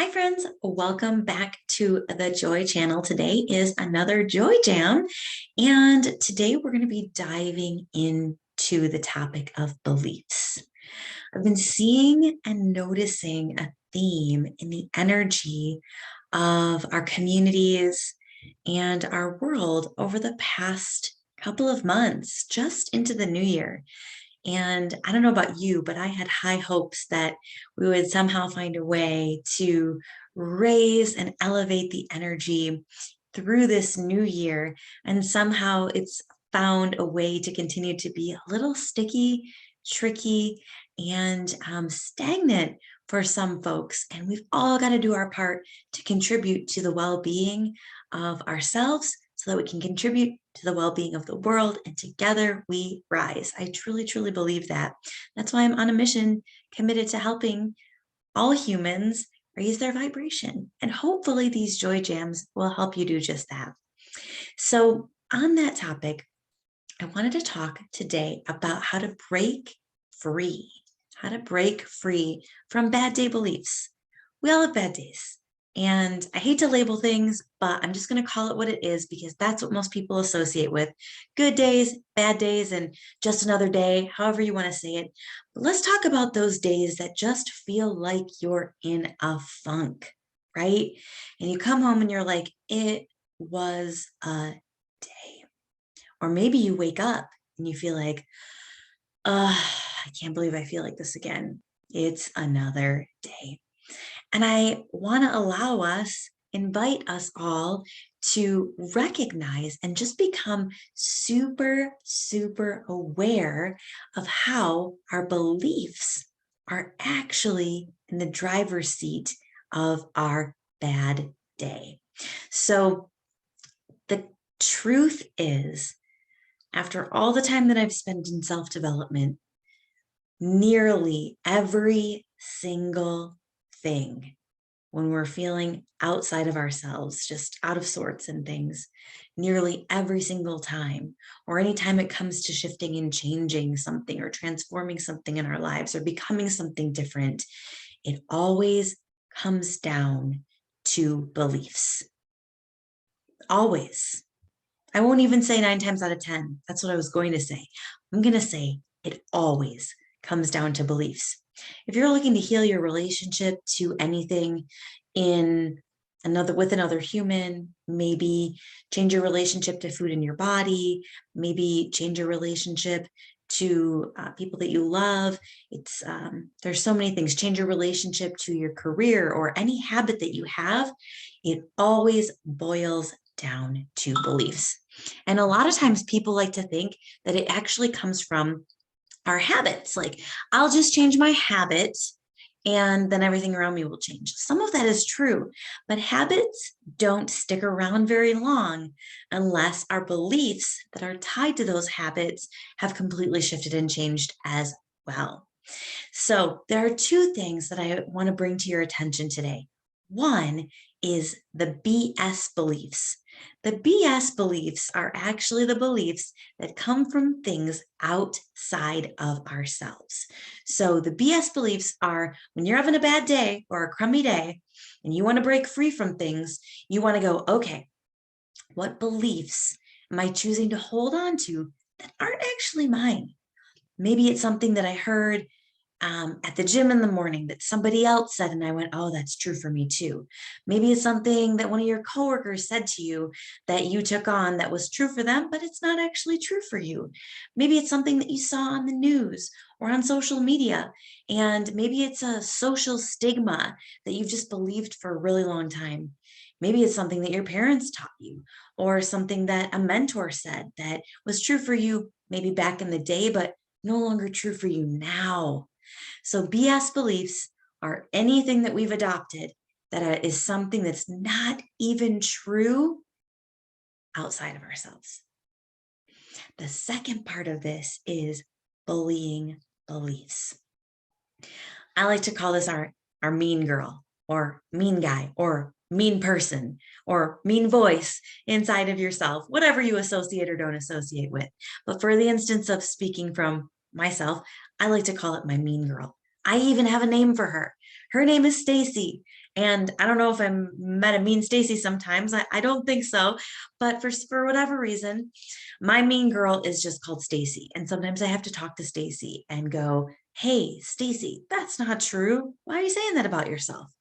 Hi friends, welcome back to the Joy Channel. Today is another Joy Jam, and today we're going to be diving into the topic of beliefs. I've been seeing and noticing a theme in the energy of our communities and our world over the past couple of months, just into the new year. And I don't know about you, but I had high hopes that we would somehow find a way to raise and elevate the energy through this new year. And somehow it's found a way to continue to be a little sticky, tricky, and stagnant for some folks. And we've all got to do our part to contribute to the well being of ourselves so that we can contribute to the well-being of the world, and together we rise. I truly, truly believe that. That's why I'm on a mission committed to helping all humans raise their vibration. And hopefully these Joy Jams will help you do just that. So on that topic, I wanted to talk today about how to break free, from bad day beliefs. We all have bad days. And I hate to label things, but I'm just going to call it what it is because that's what most people associate with good days, bad days, and just another day, however you want to say it. But let's talk about those days that just feel like you're in a funk, right? And you come home and you're like, it was a day. Or maybe you wake up and you feel like, I can't believe I feel like this again. It's another day. And I want to invite us all to recognize and just become super, super aware of how our beliefs are actually in the driver's seat of our bad day. So the truth is, after all the time that I've spent in self-development, nearly every single thing when we're feeling outside of ourselves, just out of sorts and things, nearly every single time, or anytime it comes to shifting and changing something or transforming something in our lives or becoming something different, it always comes down to beliefs. Always. I won't even say 9 times out of 10. That's what I was going to say. I'm going to say it always comes down to beliefs. If you're looking to heal your relationship to anything with another human, maybe change your relationship to food in your body, maybe change your relationship to people that you love. There's so many things. Change your relationship to your career or any habit that you have. It always boils down to beliefs. And a lot of times people like to think that it actually comes from our habits. Like, I'll just change my habits and then everything around me will change. Some of that is true, but habits don't stick around very long unless our beliefs that are tied to those habits have completely shifted and changed as well. So there are 2 things that I want to bring to your attention today. One is the BS beliefs. The BS beliefs are actually the beliefs that come from things outside of ourselves. So the BS beliefs are when you're having a bad day or a crummy day and you want to break free from things, you want to go, okay, what beliefs am I choosing to hold on to that aren't actually mine? Maybe it's something that I heard at the gym in the morning that somebody else said, and I went, oh, that's true for me too. Maybe it's something that one of your coworkers said to you that you took on that was true for them, but it's not actually true for you. Maybe it's something that you saw on the news or on social media, and maybe it's a social stigma that you've just believed for a really long time. Maybe it's something that your parents taught you or something that a mentor said that was true for you maybe back in the day, but no longer true for you now. So BS beliefs are anything that we've adopted that is something that's not even true outside of ourselves. The second part of this is bullying beliefs. I like to call this our mean girl or mean guy or mean person or mean voice inside of yourself, whatever you associate or don't associate with. But for the instance of speaking from myself, I like to call it my mean girl. I even have a name for her. Her name is Stacy, And I don't know if I'm met a mean Stacy sometimes. I don't think so. But for whatever reason, my mean girl is just called Stacy. And sometimes I have to talk to Stacy and go, hey, Stacy, that's not true. Why are you saying that about yourself?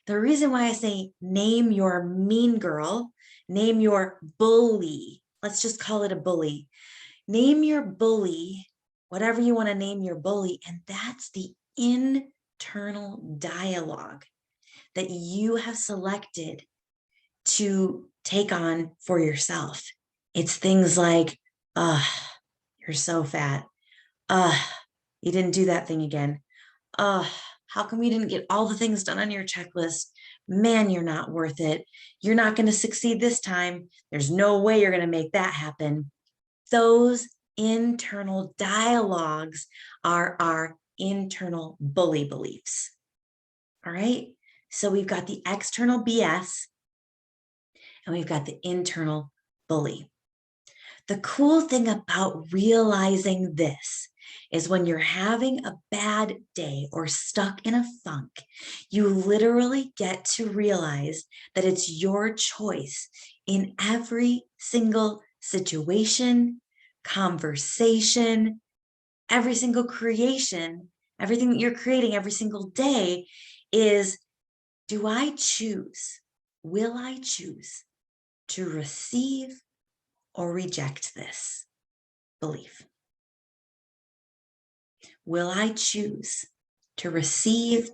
The reason why I say name your mean girl, name your bully, let's just call it a bully. Name your bully, whatever you want to name your bully, and that's the internal dialogue that you have selected to take on for yourself. It's things like, you're so fat. You didn't do that thing again. How come you didn't get all the things done on your checklist? Man, you're not worth it. You're not going to succeed this time. There's no way you're going to make that happen. Those internal dialogues are our internal bully beliefs. All right. So we've got the external BS and we've got the internal bully. The cool thing about realizing this is when you're having a bad day or stuck in a funk, you literally get to realize that it's your choice in every single situation, conversation, every single creation, everything that you're creating every single day is, do I choose, will I choose to receive or reject this belief? Will I choose to receive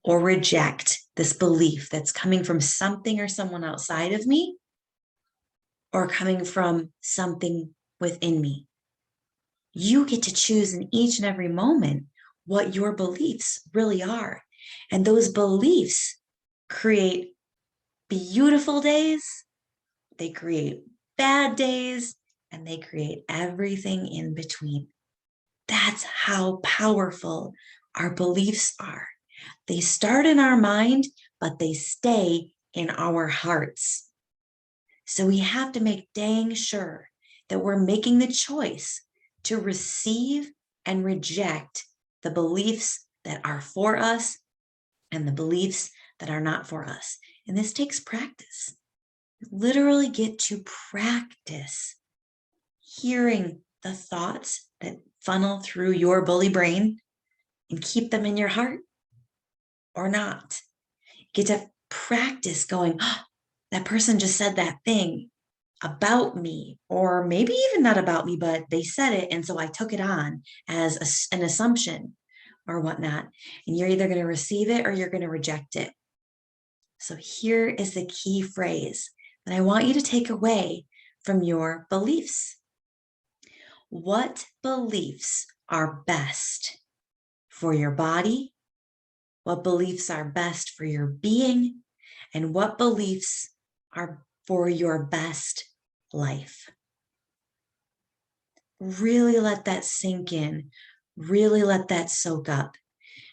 or reject this belief that's coming from something or someone outside of me or coming from something within me? You get to choose in each and every moment what your beliefs really are. And those beliefs create beautiful days, they create bad days, and they create everything in between. That's how powerful our beliefs are. They start in our mind, but they stay in our hearts. So we have to make dang sure that we're making the choice to receive and reject the beliefs that are for us and the beliefs that are not for us. And this takes practice. You literally get to practice hearing the thoughts that funnel through your bully brain and keep them in your heart or not. You get to practice going, oh, that person just said that thing about me, or maybe even not about me, but they said it. And so I took it on as an assumption or whatnot. And you're either going to receive it or you're going to reject it. So here is the key phrase that I want you to take away from your beliefs. What beliefs are best for your body? What beliefs are best for your being? And what beliefs are for your best life? Really let that sink in. Really let that soak up.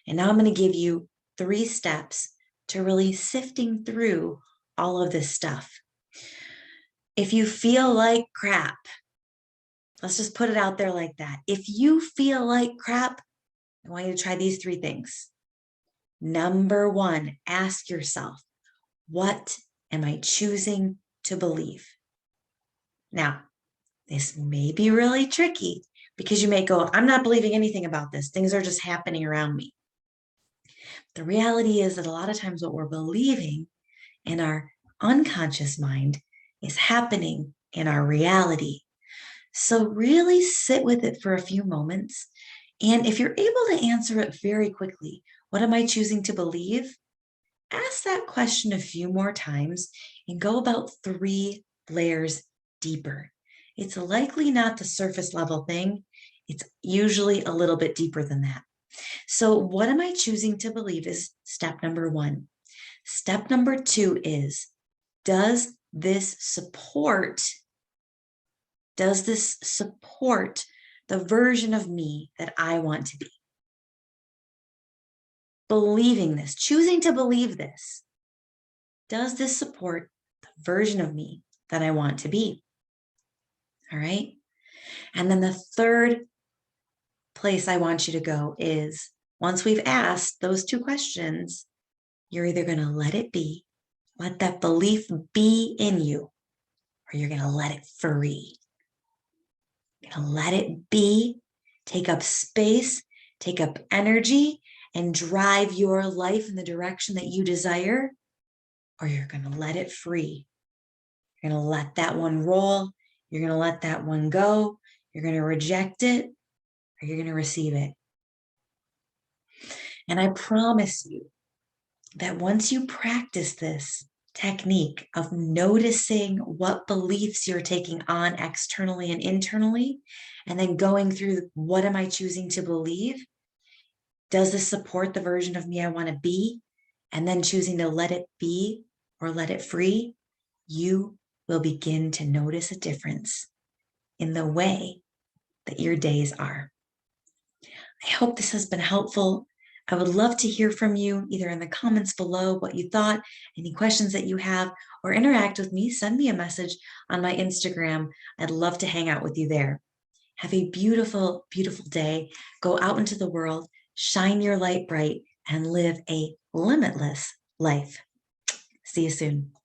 And now I'm going to give you 3 steps to really sifting through all of this stuff. If you feel like crap, let's just put it out there like that. If you feel like crap, I want you to try these 3 things. Number 1, ask yourself, what am I choosing to believe? Now, this may be really tricky because you may go, I'm not believing anything about this. Things are just happening around me. The reality is that a lot of times what we're believing in our unconscious mind is happening in our reality. So really sit with it for a few moments. And if you're able to answer it very quickly, what am I choosing to believe? Ask that question a few more times and go about 3 layers deeper. It's likely not the surface level thing. It's usually a little bit deeper than that. So what am I choosing to believe is step number 1. Step number 2 is, does this support the version of me that I want to be? Believing this, choosing to believe this, does this support the version of me that I want to be? All right. And then the third place I want you to go is, once we've asked those 2 questions, You're either going to let it be, let that belief be in you, or you're going to let it free. You're going to let it be, take up space, take up energy, and drive your life in the direction that you desire, or you're going to let it free. You're going to let that one roll. You're going to let that one go. You're going to reject it, or you're going to receive it. And I promise you that once you practice this technique of noticing what beliefs you're taking on externally and internally, and then going through what am I choosing to believe? Does this support the version of me I want to be? And then choosing to let it be or let it free, you will begin to notice a difference in the way that your days are. I hope this has been helpful. I would love to hear from you either in the comments below what you thought, any questions that you have, or interact with me. Send me a message on my Instagram. I'd love to hang out with you there. Have a beautiful, beautiful day. Go out into the world, shine your light bright, and live a limitless life. See you soon.